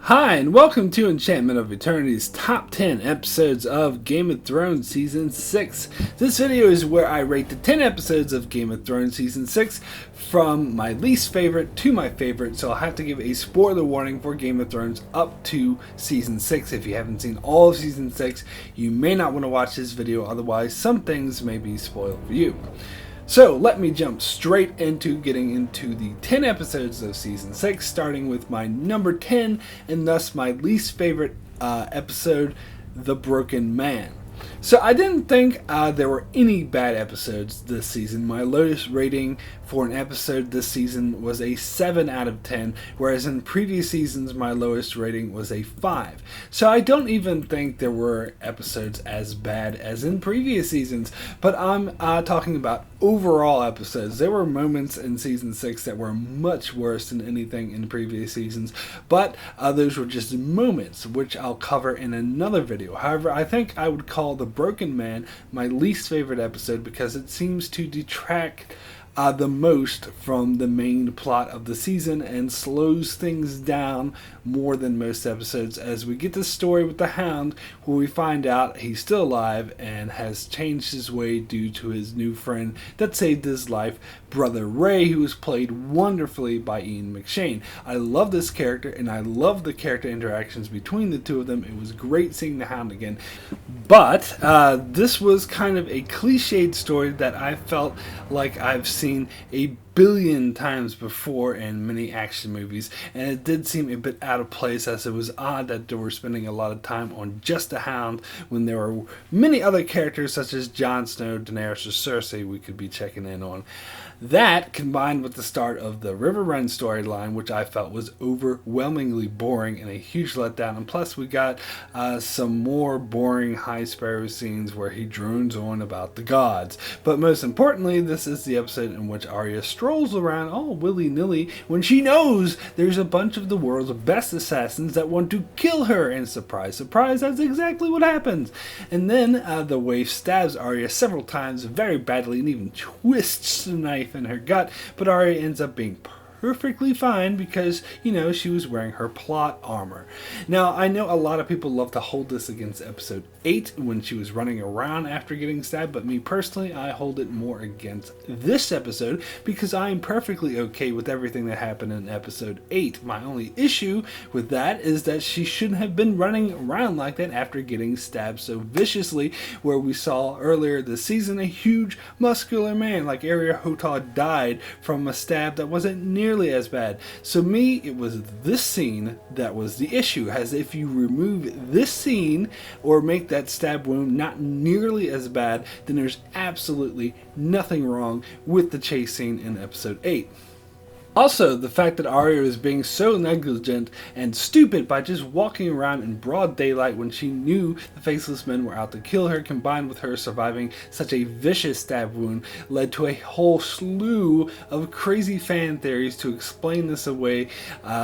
Hi, and welcome to Enchantment of Eternity's top 10 episodes of Game of Thrones Season 6. This video is where I rate the 10 episodes of Game of Thrones Season 6 from my least favorite to my favorite, so I'll have to give a spoiler warning for Game of Thrones up to Season 6. If you haven't seen all of Season 6, you may not want to watch this video, otherwise some things may be spoiled for you. So let me jump straight into getting into the 10 episodes of Season 6, starting with my number 10, and thus my least favorite episode, The Broken Man. So I didn't think there were any bad episodes this season. My lowest rating for an episode this season was a 7 out of 10, whereas in previous seasons my lowest rating was a 5. So I don't even think there were episodes as bad as in previous seasons, but I'm talking about overall episodes. There were moments in Season 6 that were much worse than anything in previous seasons, but those were just moments, which I'll cover in another video. However, I think I would call The Broken Man my least favorite episode because it seems to detract the most from the main plot of the season and slows things down more than most episodes, as we get the story with the Hound where we find out he's still alive and has changed his way due to his new friend that saved his life, Brother Ray, who was played wonderfully by Ian McShane. I love this character and I love the character interactions between the two of them. It was great seeing the Hound again, but this was kind of a cliched story that I felt like I've seen a billion times before in many action movies, and it did seem a bit out of place, as it was odd that they were spending a lot of time on just the Hound when there were many other characters such as Jon Snow, Daenerys, or Cersei we could be checking in on. That, combined with the start of the Riverrun storyline, which I felt was overwhelmingly boring and a huge letdown, and plus we got some more boring High Sparrow scenes where he drones on about the gods. But most importantly, this is the episode in which Arya strolls around all willy-nilly when she knows there's a bunch of the world's best assassins that want to kill her, and surprise, surprise, that's exactly what happens. And then the waif stabs Arya several times very badly and even twists the knife in her gut, but Arya ends up being perfectly fine because, you know, she was wearing her plot armor. Now, I know a lot of people love to hold this against episode 8 when she was running around after getting stabbed, but me personally, I hold it more against this episode because I am perfectly okay with everything that happened in episode 8. My only issue with that is that she shouldn't have been running around like that after getting stabbed so viciously, where we saw earlier this season a huge muscular man like Arya Hotah died from a stab that wasn't nearly as bad. So me, it was this scene that was the issue, as if you remove this scene or make that stab wound not nearly as bad, then there's absolutely nothing wrong with the chase scene in episode 8. Also, the fact that Arya was being so negligent and stupid by just walking around in broad daylight when she knew the Faceless Men were out to kill her, combined with her surviving such a vicious stab wound, led to a whole slew of crazy fan theories to explain this away,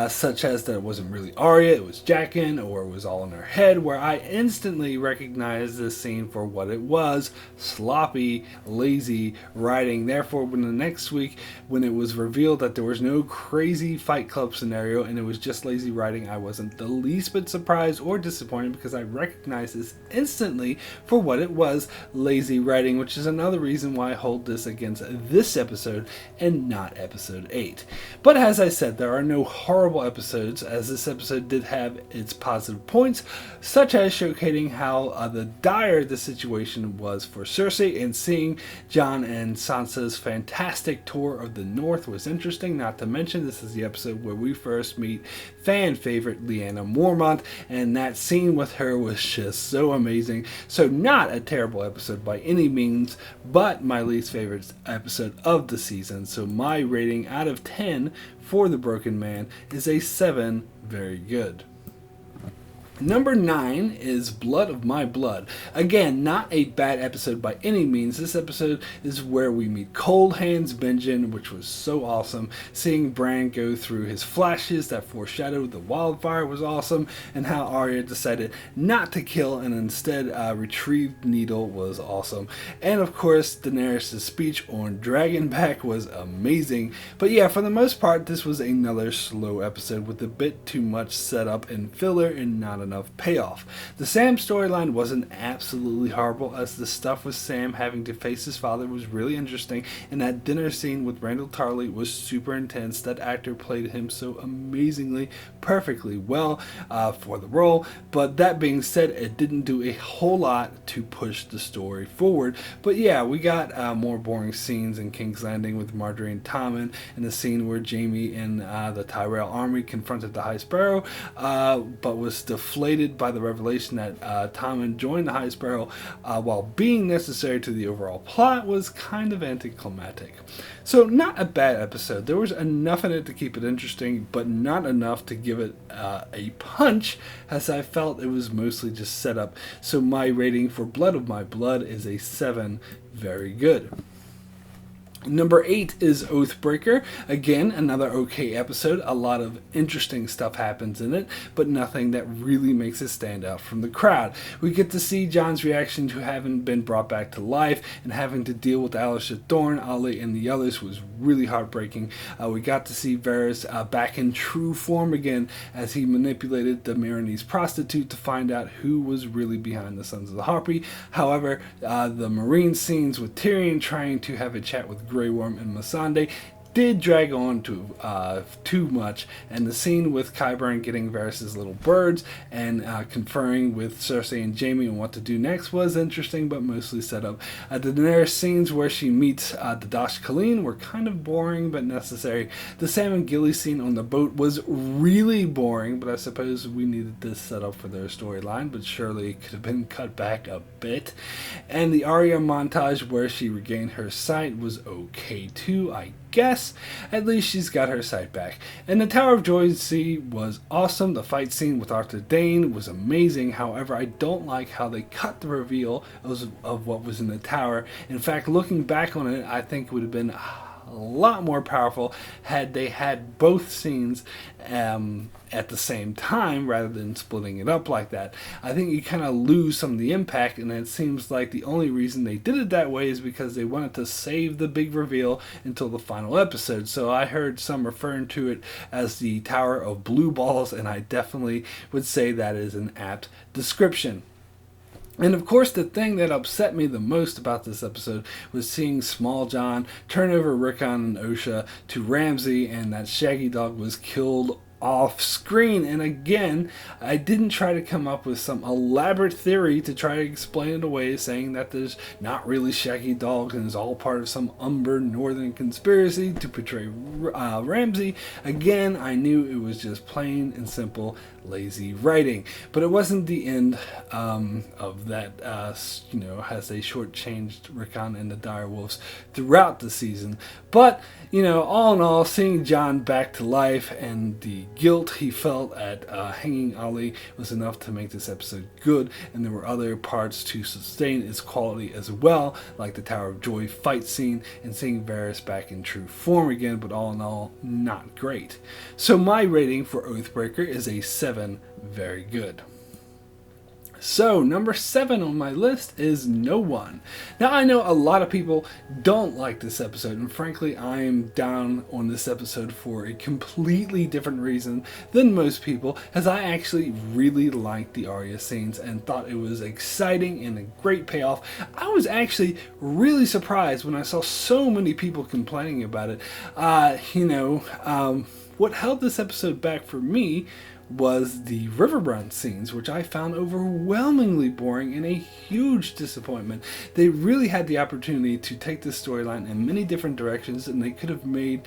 such as that it wasn't really Arya, it was Jaqen, or it was all in her head, where I instantly recognized this scene for what it was: sloppy, lazy writing. Therefore, when the next week, when it was revealed that there was no crazy Fight Club scenario and it was just lazy writing, I wasn't the least bit surprised or disappointed because I recognized this instantly for what it was: lazy writing, which is another reason why I hold this against this episode and not episode 8. But as I said, there are no horrible episodes, as this episode did have its positive points, such as showcasing how the dire the situation was for Cersei, and seeing Jon and Sansa's fantastic tour of the North was interesting. Not to mention, this is the episode where we first meet fan favorite Lyanna Mormont, and that scene with her was just so amazing. So not a terrible episode by any means, but my least favorite episode of the season. So my rating out of 10 for The Broken Man is a 7, very good. Number 9 is Blood of My Blood. Again, not a bad episode by any means. This episode is where we meet Cold Hands Benjen, which was so awesome. Seeing Bran go through his flashes that foreshadowed the wildfire was awesome, and how Arya decided not to kill and instead retrieved Needle was awesome. And of course, Daenerys' speech on Dragonback was amazing. But yeah, for the most part, this was another slow episode with a bit too much setup and filler and not enough payoff. The Sam storyline wasn't absolutely horrible, as the stuff with Sam having to face his father was really interesting, and that dinner scene with Randall Tarley was super intense. That actor played him so amazingly, perfectly well for the role. But that being said, it didn't do a whole lot to push the story forward. But yeah, we got more boring scenes in King's Landing with Marjorie and Tommen, and the scene where Jaime and the Tyrell army confronted the High Sparrow, but was deflated by the revelation that Tommen joined the High Sparrow while being necessary to the overall plot was kind of anticlimactic. So not a bad episode. There was enough in it to keep it interesting, but not enough to give it a punch, as I felt it was mostly just set up. So my rating for Blood of My Blood is a 7. Very good. Number 8 is Oathbreaker. Again, another okay episode. A lot of interesting stuff happens in it, but nothing that really makes it stand out from the crowd. We get to see Jon's reaction to having been brought back to life and having to deal with Alistair Thorne, Ollie, and the others was really heartbreaking. We got to see Varys back in true form again as he manipulated the Meereenese prostitute to find out who was really behind the Sons of the Harpy. However, the Marine scenes with Tyrion trying to have a chat with Grey Worm and Missandei did drag on to too much, and the scene with Qyburn getting Varys' little birds and conferring with Cersei and Jaime on what to do next was interesting, but mostly set up. The Daenerys scenes where she meets the Dosh Khaleen were kind of boring but necessary. The Sam and Gilly scene on the boat was really boring, but I suppose we needed this set up for their storyline, but surely it could have been cut back a bit. And the Arya montage where she regained her sight was okay too, I guess. At least she's got her sight back. And the Tower of Joy was awesome. The fight scene with Arthur Dayne was amazing. However, I don't like how they cut the reveal of what was in the tower. In fact, looking back on it, I think it would have been a lot more powerful had they had both scenes at the same time rather than splitting it up like that. I think you kind of lose some of the impact, and it seems like the only reason they did it that way is because they wanted to save the big reveal until the final episode. So I heard some referring to it as the Tower of Blue Balls, and I definitely would say that is an apt description. And of course, the thing that upset me the most about this episode was seeing Small John turn over Rickon and Osha to Ramsay, and that Shaggy Dog was killed off screen. And again, I didn't try to come up with some elaborate theory to try to explain it away, saying that there's not really Shaggy Dogs and it's all part of some Umber Northern conspiracy to portray Ramsay. Again, I knew it was just plain and simple lazy writing, but it wasn't the end of that. As they shortchanged Rickon and the Direwolves throughout the season. But all in all, seeing Jon back to life and the guilt he felt at hanging Ollie was enough to make this episode good, and there were other parts to sustain its quality as well, like the Tower of Joy fight scene and seeing Varys back in true form again, but all in all, not great. So my rating for Oathbreaker is a 7, very good. So, number 7 on my list is No One. Now, I know a lot of people don't like this episode, and frankly, I am down on this episode for a completely different reason than most people, as I actually really liked the Arya scenes and thought it was exciting and a great payoff. I was actually really surprised when I saw so many people complaining about it. What held this episode back for me was the Riverrun scenes, which I found overwhelmingly boring and a huge disappointment. They really had the opportunity to take this storyline in many different directions, and they could have made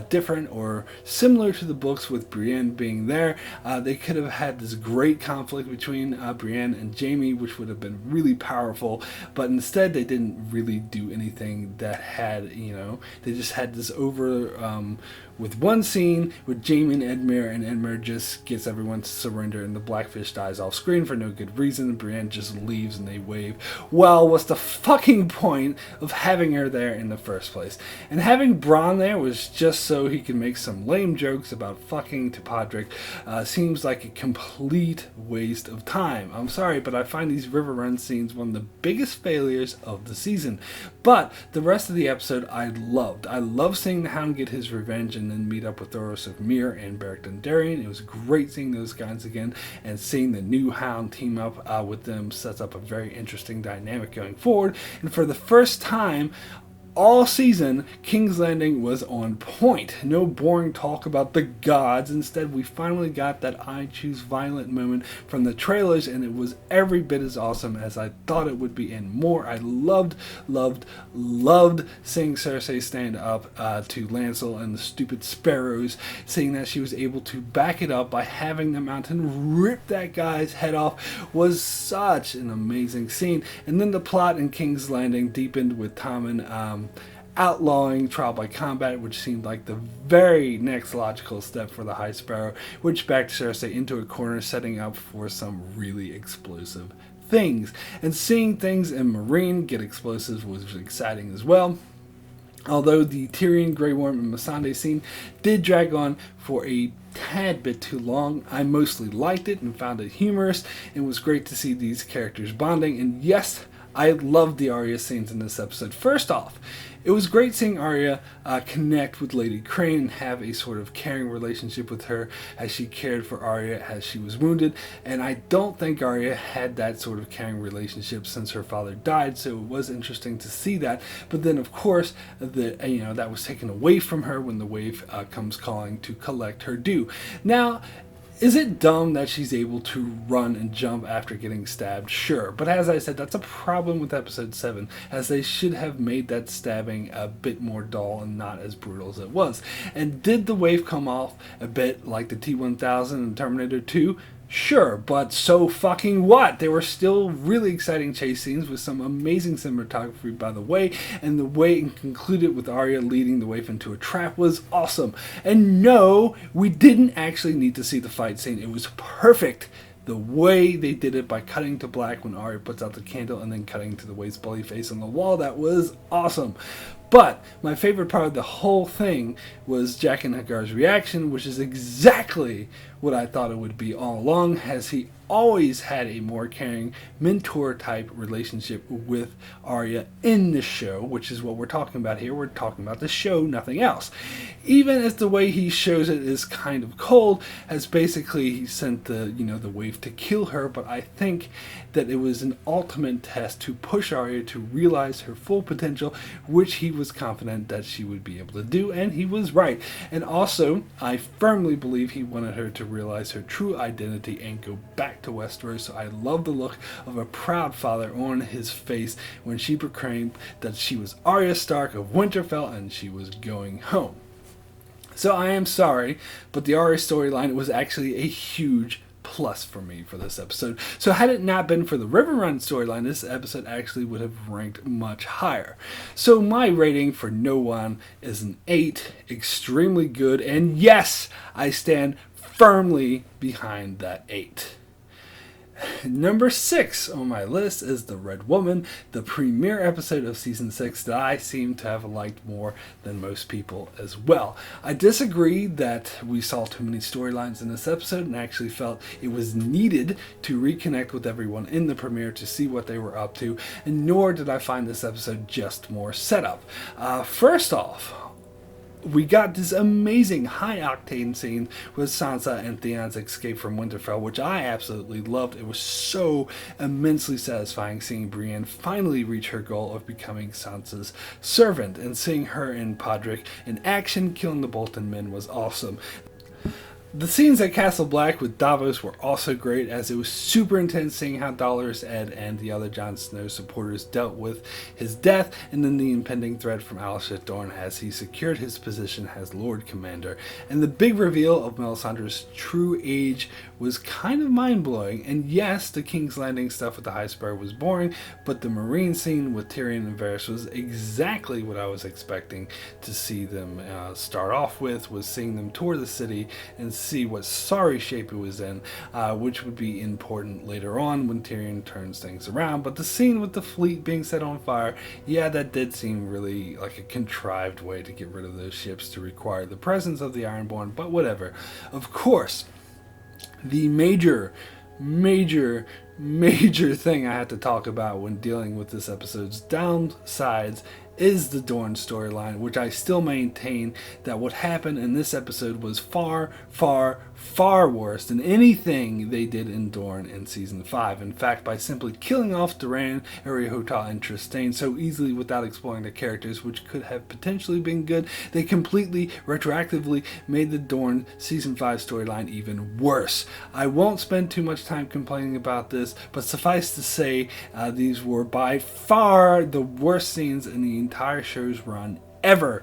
different or similar to the books with Brienne being there. They could have had this great conflict between Brienne and Jaime, which would have been really powerful, but instead they didn't really do anything that had, they just had this with one scene with Jaime and Edmure just gets gets everyone to surrender, and the Blackfish dies off screen for no good reason. Brienne just leaves and they wave. Well, what's the fucking point of having her there in the first place? And having Bronn there was just so he could make some lame jokes about fucking to Podrick. Seems like a complete waste of time. I'm sorry, but I find these river run scenes one of the biggest failures of the season. But the rest of the episode I loved. I love seeing the Hound get his revenge and then meet up with Thoros of Myr and Beric Dondarrion. It was great seeing those guys again, and seeing the new Hound team up with them sets up a very interesting dynamic going forward. And for the first time all season, King's Landing was on point. No boring talk about the gods. Instead, we finally got that I choose violent moment from the trailers, and it was every bit as awesome as I thought it would be and more. I loved seeing Cersei stand up to Lancel and the stupid sparrows, seeing that she was able to back it up by having the mountain rip that guy's head off was such an amazing scene. And then the plot in King's Landing deepened with Tommen outlawing trial by combat, which seemed like the very next logical step for the High Sparrow, which backed Cersei into a corner, setting up for some really explosive things. And seeing things in Meereen get explosives was exciting as well. Although the Tyrion, Grey Worm, and Missandei scene did drag on for a tad bit too long, I mostly liked it and found it humorous. It was great to see these characters bonding, and yes, I loved the Arya scenes in this episode. First off, it was great seeing Arya connect with Lady Crane and have a sort of caring relationship with her as she cared for Arya as she was wounded. And I don't think Arya had that sort of caring relationship since her father died, so it was interesting to see that. But then, of course, that was taken away from her when the Wave comes calling to collect her due. Now, is it dumb that she's able to run and jump after getting stabbed? Sure. But as I said, that's a problem with episode 7, as they should have made that stabbing a bit more dull and not as brutal as it was. And did the Wave come off a bit like the T-1000 in Terminator 2? Sure, but so fucking what? There were still really exciting chase scenes with some amazing cinematography by the way, and the way it concluded with Arya leading the Wave into a trap was awesome. And no, we didn't actually need to see the fight scene. It was perfect. The way they did it by cutting to black when Arya puts out the candle and then cutting to the Wave's bloody face on the wall, that was awesome. But my favorite part of the whole thing was Jaqen H'ghar's reaction, which is exactly what I thought it would be all along, as he always had a more caring mentor-type relationship with Arya in the show, which is what we're talking about here. We're talking about the show, nothing else. Even if the way he shows it is kind of cold, as basically he sent the Wave to kill her, but I think that it was an ultimate test to push Arya to realize her full potential, which he was confident that she would be able to do, and he was right. And also, I firmly believe he wanted her to realize her true identity and go back to Westeros, so I love the look of a proud father on his face when she proclaimed that she was Arya Stark of Winterfell and she was going home. So I am sorry, but the Arya storyline was actually a huge plus for me for this episode. So had it not been for the Riverrun storyline, this episode actually would have ranked much higher. So my rating for No One is an 8, extremely good, and yes, I stand firmly behind that 8. Number 6 on my list is The Red Woman, the premiere episode of Season 6 that I seem to have liked more than most people as well. I disagree that we saw too many storylines in this episode and actually felt it was needed to reconnect with everyone in the premiere to see what they were up to, and nor did I find this episode just more setup. First off, we got this amazing high-octane scene with Sansa and Theon's escape from Winterfell, which I absolutely loved. It was so immensely satisfying seeing Brienne finally reach her goal of becoming Sansa's servant, and seeing her and Podrick in action killing the Bolton men was awesome. The scenes at Castle Black with Davos were also great, as it was super intense seeing how Dolorous Edd and the other Jon Snow supporters dealt with his death, and then the impending threat from Alysha Dorne as he secured his position as Lord Commander. And the big reveal of Melisandre's true age was kind of mind-blowing, and yes, the King's Landing stuff with the High Sparrow was boring, but the Meereen scene with Tyrion and Varys was exactly what I was expecting to see them start off with, was seeing them tour the city and see what sorry shape it was in, which would be important later on when Tyrion turns things around. But the scene with the fleet being set on fire, yeah, that did seem really like a contrived way to get rid of those ships to require the presence of the Ironborn, but whatever. Of course, the major thing I had to talk about when dealing with this episode's downsides is the Dorne storyline, which I still maintain that what happened in this episode was far worse than anything they did in Dorne in Season 5. In fact, by simply killing off Doran, Ariohota, and Trystane so easily without exploring their characters, which could have potentially been good, they completely, retroactively made the Dorne Season 5 storyline even worse. I won't spend too much time complaining about this, but suffice to say, these were by far the worst scenes in the entire show's run ever.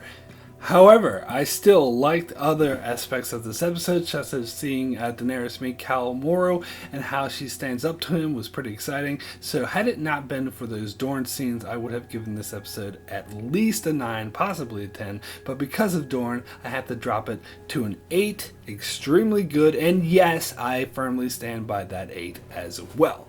However, I still liked other aspects of this episode, such as seeing Daenerys meet Khal Moro and how she stands up to him was pretty exciting. So had it not been for those Dorne scenes, I would have given this episode at least a 9, possibly a 10. But because of Dorne, I had to drop it to an 8. Extremely good, and yes, I firmly stand by that 8 as well.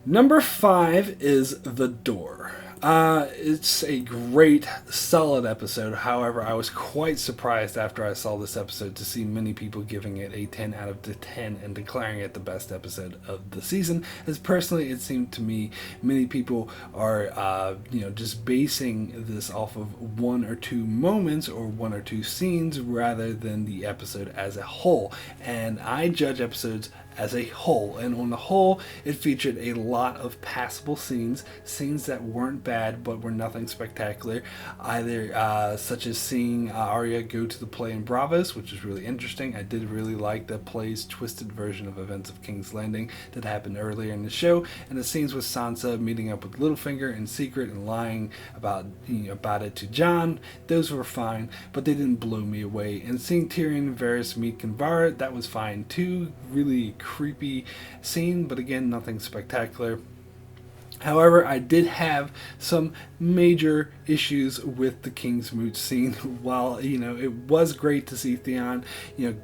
Number 5 is The Door. It's a great, solid episode. However, I was quite surprised after I saw this episode to see many people giving it a 10 out of 10 and declaring it the best episode of the season. As personally, it seemed to me many people are, just basing this off of 1 or 2 moments or 1 or 2 scenes rather than the episode as a whole. And I judge episodes as a whole, and on the whole, it featured a lot of passable scenes that weren't bad but were nothing spectacular, either such as seeing Arya go to the play in Braavos, which is really interesting. I did really like the play's twisted version of events of King's Landing that happened earlier in the show, and the scenes with Sansa meeting up with Littlefinger in secret and lying about it to Jon, those were fine, but they didn't blow me away. And seeing Tyrion and Varys meet Kinvara, that was fine too. Really creepy scene, but again, nothing spectacular. However, I did have some major issues with the King's Moot scene. While, it was great to see Theon,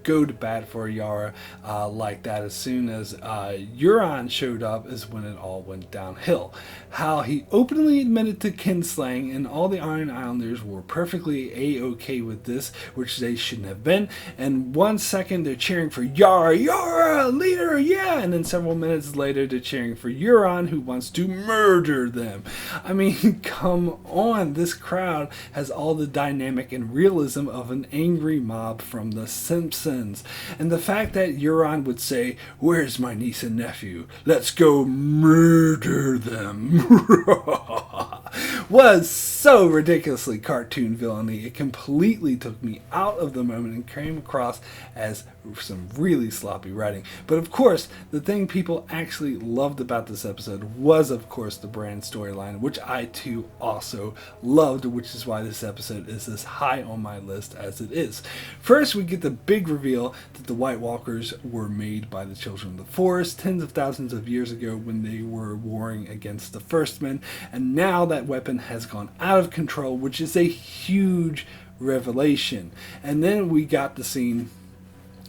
go to bat for Yara like that, as soon as Euron showed up is when it all went downhill. How he openly admitted to kinslaying, and all the Iron Islanders were perfectly A-okay with this, which they shouldn't have been. And 1 second they're cheering for Yara, leader, yeah! And then several minutes later they're cheering for Euron, who wants to murder them. I mean, come on, this crowd has all the dynamic and realism of an angry mob from The Simpsons. And the fact that Euron would say, "Where's my niece and nephew? Let's go murder them," was so ridiculously cartoon villainy. It completely took me out of the moment and came across as some really sloppy writing. But of course, the thing people actually loved about this episode was, of course, the Bran storyline, which I too also loved, which is why this episode is as high on my list as it is. First, we get the big reveal that the White Walkers were made by the Children of the Forest tens of thousands of years ago when they were warring against the First Men, and now that weapon has gone out of control, which is a huge revelation. And then we got the scene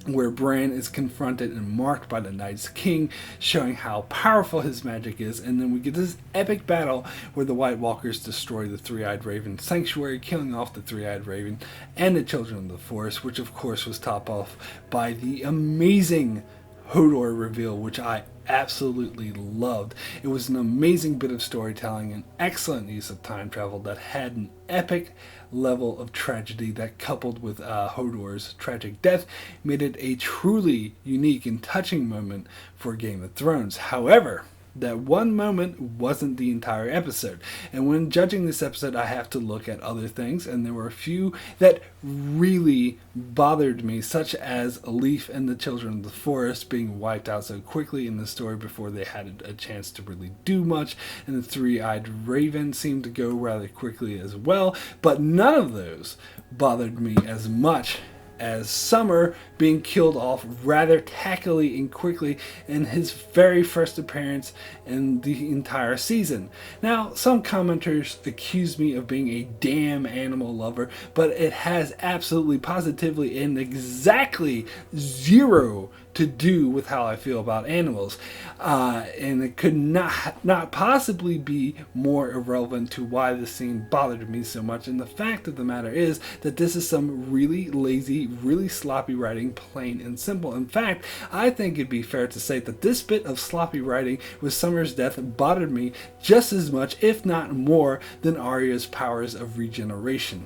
where Bran is confronted and marked by the Night's King, showing how powerful his magic is, and then we get this epic battle where the White Walkers destroy the Three-Eyed Raven Sanctuary, killing off the Three-Eyed Raven and the Children of the Forest, which of course was topped off by the amazing Hodor reveal, which I absolutely loved. It was an amazing bit of storytelling, an excellent use of time travel that had an epic level of tragedy that, coupled with Hodor's tragic death, made it a truly unique and touching moment for Game of Thrones. However, that one moment wasn't the entire episode. And when judging this episode, I have to look at other things, and there were a few that really bothered me, such as Leaf and the Children of the Forest being wiped out so quickly in the story before they had a chance to really do much, and the Three-Eyed Raven seemed to go rather quickly as well, but none of those bothered me as much as Summer being killed off rather tackily and quickly in his very first appearance in the entire season. Now, some commenters accuse me of being a damn animal lover, but it has absolutely, positively, and exactly zero to do with how I feel about animals, and it could not possibly be more irrelevant to why the scene bothered me so much. And the fact of the matter is that this is some really lazy, really sloppy writing, plain and simple. In fact, I think it'd be fair to say that this bit of sloppy writing with Summer's death bothered me just as much, if not more, than Arya's powers of regeneration.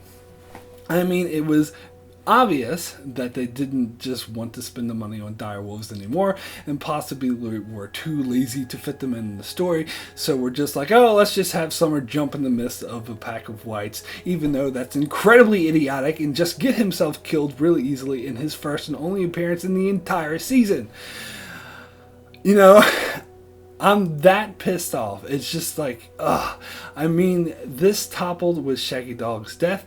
I mean, it was obvious that they didn't just want to spend the money on direwolves anymore, and possibly were too lazy to fit them in the story, so we're just like, oh, let's just have Summer jump in the midst of a pack of whites, even though that's incredibly idiotic, and just get himself killed really easily in his first and only appearance in the entire season. You know, I'm that pissed off. It's just like, ugh. I mean, this toppled with Shaggy Dog's death,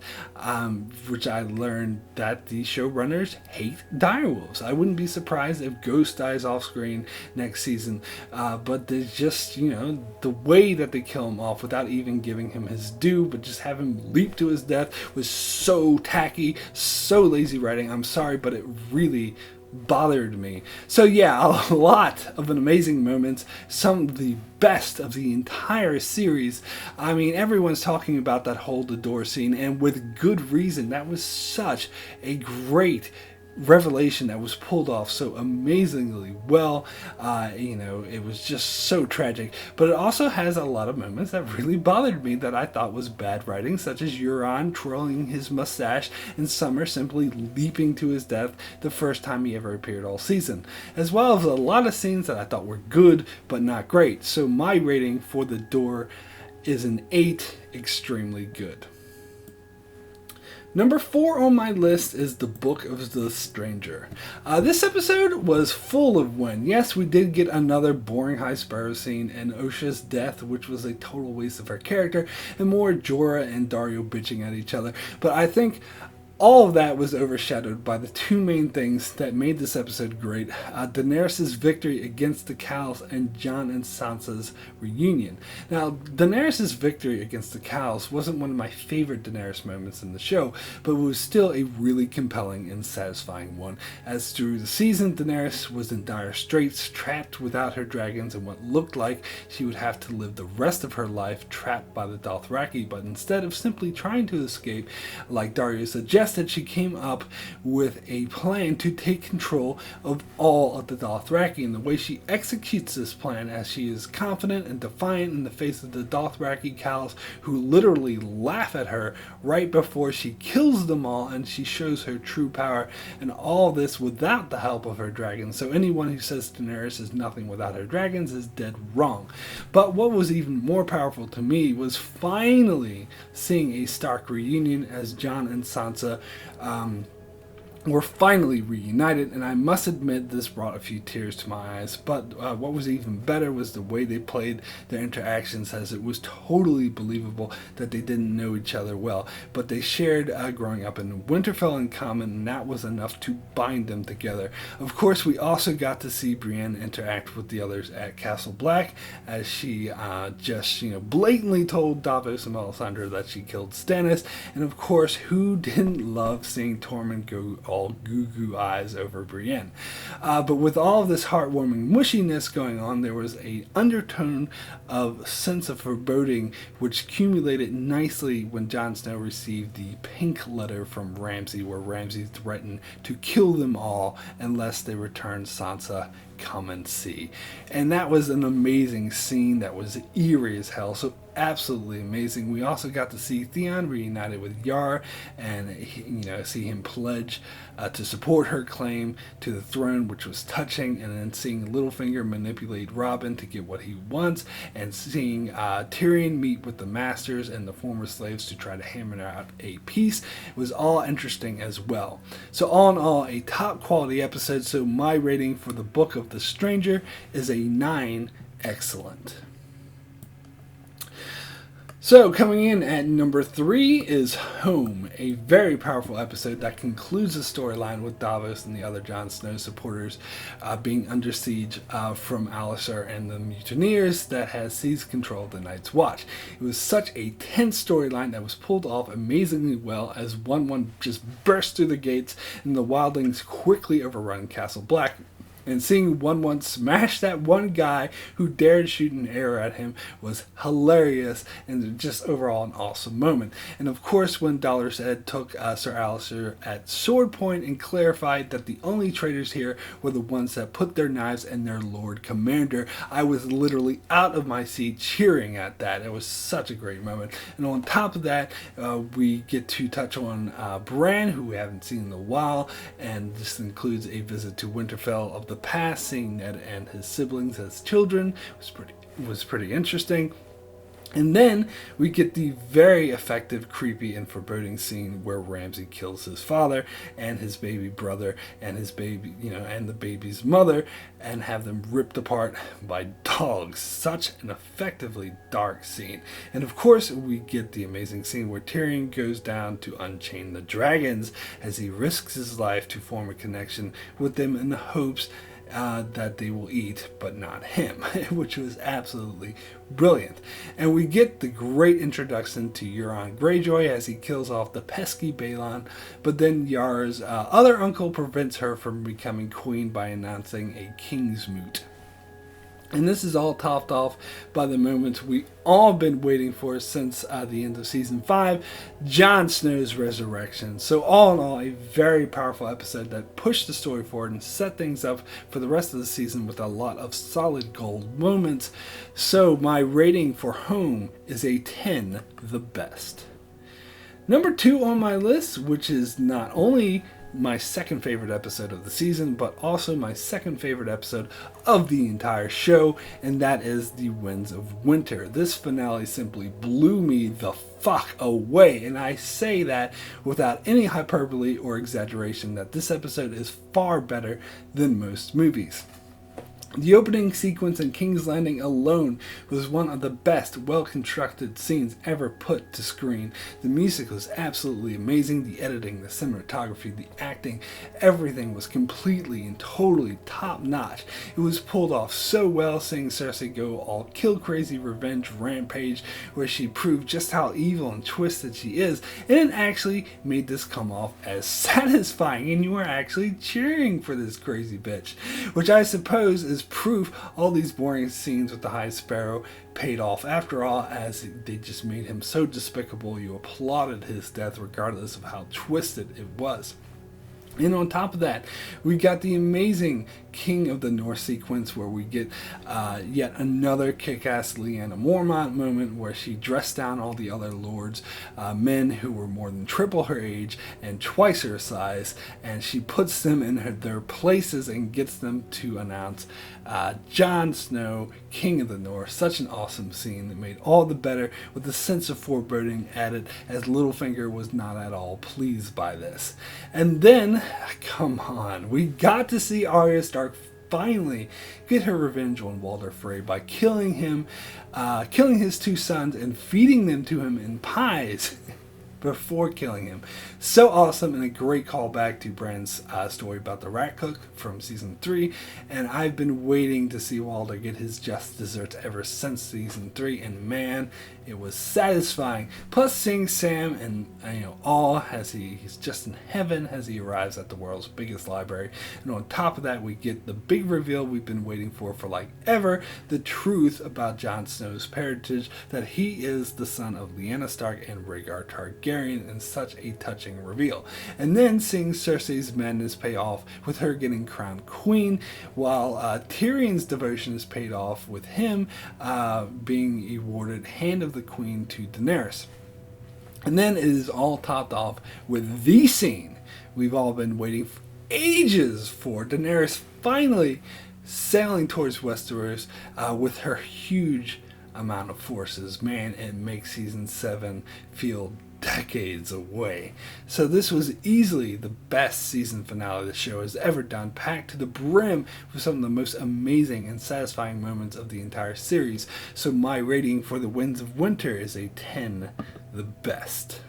which I learned that the showrunners hate direwolves. I wouldn't be surprised if Ghost dies off screen next season, but there's just, you know, the way that they kill him off without even giving him his due, but just have him leap to his death was so tacky, so lazy writing. I'm sorry, but it really bothered me. So yeah, a lot of amazing moments, some of the best of the entire series. I mean, everyone's talking about that hold the door scene, and with good reason. That was such a great revelation that was pulled off so amazingly well. You know, it was just so tragic, but it also has a lot of moments that really bothered me that I thought was bad writing, such as Euron twirling his mustache and Summer simply leaping to his death the first time he ever appeared all season, as well as a lot of scenes that I thought were good but not great. So my rating for The Door is an 8, extremely good. Number 4 on my list is The Book of the Stranger. This episode was full of win. Yes, we did get another boring High Sparrow scene and Osha's death, which was a total waste of her character, and more Jorah and Daario bitching at each other. But I think all of that was overshadowed by the two main things that made this episode great. Daenerys' victory against the cows and Jon and Sansa's reunion. Now, Daenerys' victory against the cows wasn't one of my favorite Daenerys moments in the show, but it was still a really compelling and satisfying one. As through the season, Daenerys was in dire straits, trapped without her dragons, and what looked like she would have to live the rest of her life trapped by the Dothraki, but instead of simply trying to escape, like Daario suggested, she came up with a plan to take control of all of the Dothraki, and the way she executes this plan, as she is confident and defiant in the face of the Dothraki cows, who literally laugh at her right before she kills them all, and she shows her true power, and all this without the help of her dragons. So anyone who says Daenerys is nothing without her dragons is dead wrong. But what was even more powerful to me was finally seeing a Stark reunion as Jon and Sansa were finally reunited, and I must admit this brought a few tears to my eyes. But what was even better was the way they played their interactions, as it was totally believable that they didn't know each other well, but they shared growing up in Winterfell in common, and that was enough to bind them together. Of course, we also got to see Brienne interact with the others at Castle Black, as she just, blatantly told Davos and Melisandre that she killed Stannis, and of course, who didn't love seeing Tormund go all goo-goo eyes over Brienne? But with all of this heartwarming mushiness going on, there was a undertone of sense of foreboding, which accumulated nicely when Jon Snow received the pink letter from Ramsay, where Ramsay threatened to kill them all unless they returned Sansa. Come and see. And that was an amazing scene that was eerie as hell, so absolutely amazing. We also got to see Theon reunited with Yara, and see him pledge to support her claim to the throne, which was touching. And then seeing Littlefinger manipulate Robin to get what he wants, and seeing Tyrion meet with the masters and the former slaves to try to hammer out a peace, was all interesting as well. So all in all, a top quality episode. So my rating for the Book of the Stranger is a 9, excellent. So, coming in at number 3 is Home, a very powerful episode that concludes the storyline with Davos and the other Jon Snow supporters being under siege from Alliser and the mutineers that has seized control of the Night's Watch. It was such a tense storyline that was pulled off amazingly well as 1-1 just burst through the gates and the wildlings quickly overrun Castle Black. And seeing 1-1 smash that one guy who dared shoot an arrow at him was hilarious and just overall an awesome moment. And of course, when Dolorous Edd took Sir Alliser at sword point and clarified that the only traitors here were the ones that put their knives in their Lord Commander, I was literally out of my seat cheering at that. It was such a great moment. And on top of that, we get to touch on Bran, who we haven't seen in a while, and this includes a visit to Winterfell of the past, seeing Ned and his siblings as children was pretty interesting. And then we get the very effective, creepy, and foreboding scene where Ramsay kills his father and his baby brother and his baby, and the baby's mother, and have them ripped apart by dogs. Such an effectively dark scene. And of course, we get the amazing scene where Tyrion goes down to unchain the dragons as he risks his life to form a connection with them in the hopes that they will eat, but not him, which was absolutely brilliant. And we get the great introduction to Euron Greyjoy as he kills off the pesky Balon, but then Yar's other uncle prevents her from becoming queen by announcing a king's moot. And this is all topped off by the moments we all been waiting for since the end of Season 5, Jon Snow's resurrection. So all in all, a very powerful episode that pushed the story forward and set things up for the rest of the season with a lot of solid gold moments. So my rating for Home is a 10, the best. Number 2 on my list, which is not only my second favorite episode of the season, but also my second favorite episode of the entire show, and that is The Winds of Winter. This finale simply blew me the fuck away, and I say that without any hyperbole or exaggeration, that this episode is far better than most movies. The opening sequence in King's Landing alone was one of the best, well-constructed scenes ever put to screen. The music was absolutely amazing, the editing, the cinematography, the acting, everything was completely and totally top-notch. It was pulled off so well, seeing Cersei go all kill-crazy revenge rampage, where she proved just how evil and twisted she is, and it actually made this come off as satisfying, and you were actually cheering for this crazy bitch, which I suppose is proof all these boring scenes with the High Sparrow paid off after all, as they just made him so despicable you applauded his death regardless of how twisted it was. And on top of that, we got the amazing King of the North sequence where we get yet another kick-ass Lyanna Mormont moment where she dressed down all the other lords, men who were more than triple her age and twice her size, and she puts them in their places and gets them to announce Jon Snow, King of the North. Such an awesome scene that made all the better with the sense of foreboding added, as Littlefinger was not at all pleased by this. And then, come on, we got to see Arya Stark finally get her revenge on Walder Frey by killing his 2 sons and feeding them to him in pies before killing him. So awesome, and a great callback to Bran's story about the rat cook from season 3, and I've been waiting to see Walder get his just desserts ever since season 3, and man, it was satisfying. Plus seeing Sam and awe as he's just in heaven as he arrives at the world's biggest library, and on top of that we get the big reveal we've been waiting for like ever, the truth about Jon Snow's parentage, that he is the son of Lyanna Stark and Rhaegar Targaryen, in such a touching reveal. And then seeing Cersei's madness pay off with her getting crowned queen, while Tyrion's devotion is paid off with him being awarded Hand of the Queen to Daenerys. And then it is all topped off with the scene we've all been waiting for ages for, Daenerys finally sailing towards Westeros with her huge amount of forces. Man, it makes season 7 feel decades away. So this was easily the best season finale the show has ever done, packed to the brim with some of the most amazing and satisfying moments of the entire series. So my rating for The Winds of Winter is a 10, the best.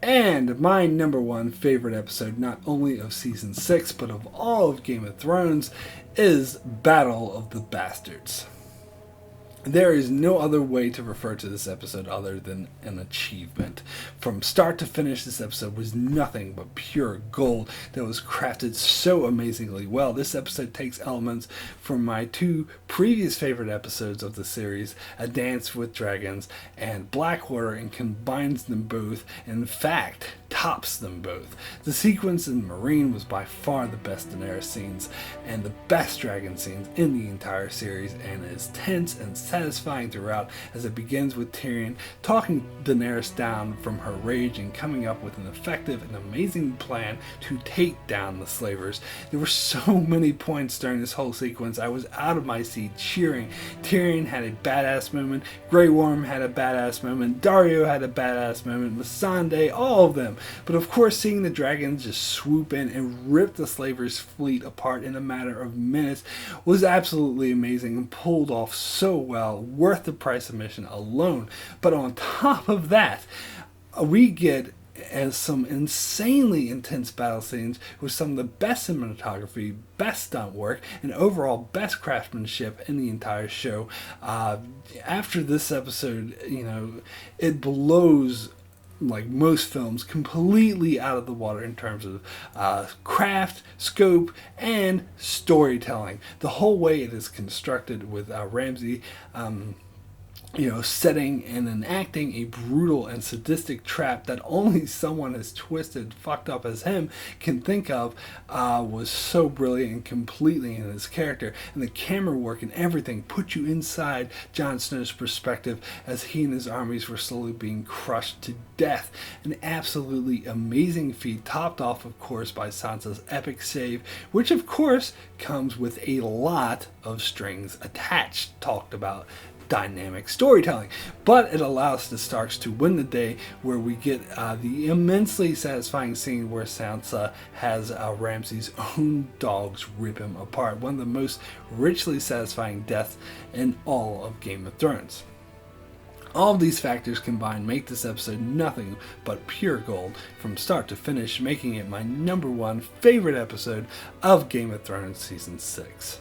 And my number one favorite episode, not only of season 6, but of all of Game of Thrones, is Battle of the Bastards. There is no other way to refer to this episode other than an achievement. From start to finish, this episode was nothing but pure gold that was crafted so amazingly well. This episode takes elements from my two previous favorite episodes of the series, A Dance with Dragons and Blackwater, and combines them both. In fact, tops them both. The sequence in Meereen was by far the best Daenerys scenes and the best dragon scenes in the entire series, and is tense and satisfying throughout as it begins with Tyrion talking Daenerys down from her rage and coming up with an effective and amazing plan to take down the slavers. There were so many points during this whole sequence I was out of my seat cheering. Tyrion had a badass moment, Grey Worm had a badass moment, Daario had a badass moment, Missandei, all of them. But of course, seeing the dragons just swoop in and rip the slavers' fleet apart in a matter of minutes was absolutely amazing and pulled off so well, worth the price of admission alone. But on top of that, we get some insanely intense battle scenes with some of the best cinematography, best stunt work, and overall best craftsmanship in the entire show. After this episode, it blows, like most films, completely out of the water in terms of craft, scope, and storytelling. The whole way it is constructed with Ramsay setting and enacting a brutal and sadistic trap that only someone as twisted, fucked up as him can think of, was so brilliant and completely in his character. And the camera work and everything put you inside Jon Snow's perspective as he and his armies were slowly being crushed to death. An absolutely amazing feat, topped off, of course, by Sansa's epic save, which, of course, comes with a lot of strings attached, talked about dynamic storytelling. But it allows the Starks to win the day, where we get the immensely satisfying scene where Sansa has Ramsay's own dogs rip him apart. One of the most richly satisfying deaths in all of Game of Thrones. All of these factors combined make this episode nothing but pure gold from start to finish, making it my number one favorite episode of Game of Thrones Season 6.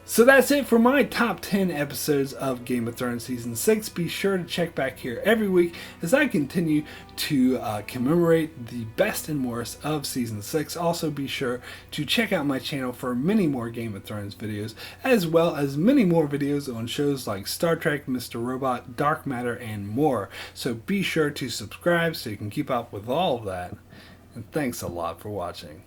So that's it for my top 10 episodes of Game of Thrones Season 6. Be sure to check back here every week as I continue to commemorate the best and worst of Season 6. Also be sure to check out my channel for many more Game of Thrones videos, as well as many more videos on shows like Star Trek, Mr. Robot, Dark Matter, and more. So be sure to subscribe so you can keep up with all of that. And thanks a lot for watching.